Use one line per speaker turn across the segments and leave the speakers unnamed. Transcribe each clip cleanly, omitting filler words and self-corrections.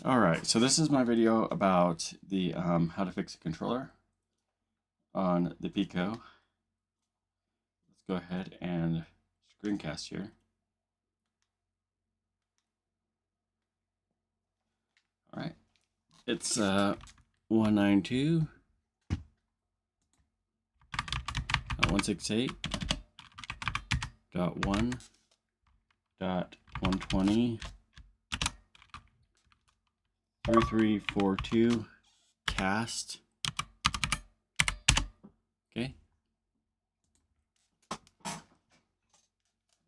Alright, so this is my video about the how to fix a controller on the Pico. Let's go ahead and screencast here. Alright, it's 192.168.1.120 3342 cast. Okay.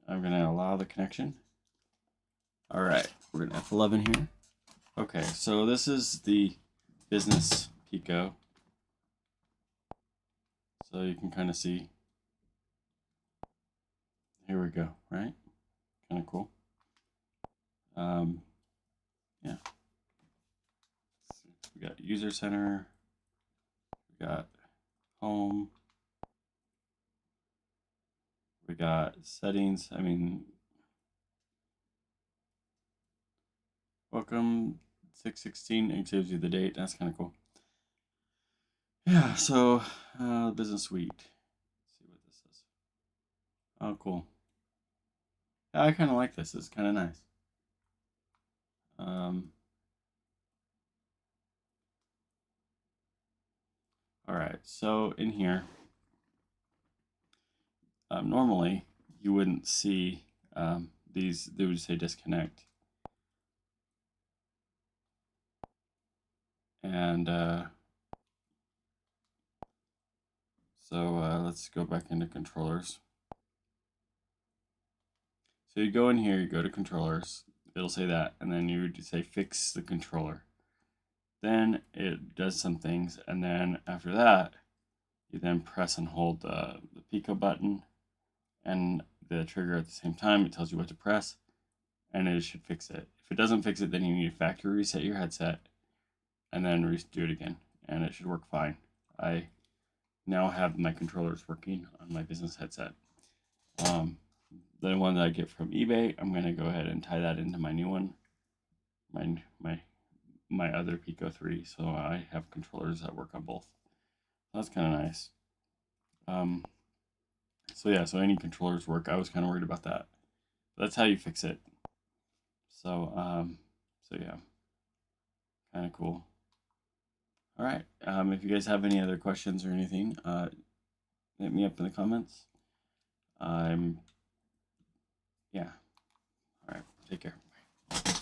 I'm going to allow the connection. All right, we're going to F11 here. Okay, so this is the business Pico. So you can kind of see. Here we go, right? Kind of cool. Yeah. We got user center, we got home, we got settings. I mean, welcome 6/16. It gives you the date. That's kind of cool. Yeah. So business suite. Let's see what this is. Oh, cool. Yeah, I kind of like this. It's kind of nice. All right, so in here, normally you wouldn't see these, they would say disconnect. And let's go back into controllers. So you go in here, you go to controllers, it'll say that, and then you would say fix the controller. Then it does some things, and then after that, you then press and hold the Pico button and the trigger at the same time. It tells you what to press, and it should fix it. If it doesn't fix it, then you need to factory reset your headset, and then do it again, and it should work fine. I now have my controllers working on my business headset. The one that I get from eBay, I'm going to go ahead and tie that into my new one, my other Pico 3, so I have controllers that work on both. That's kind of nice. So yeah, so any controllers work. I was kind of worried about that. But that's how you fix it. So yeah, kind of cool. All right. If you guys have any other questions or anything, hit me up in the comments. Yeah. All right. Take care. Bye.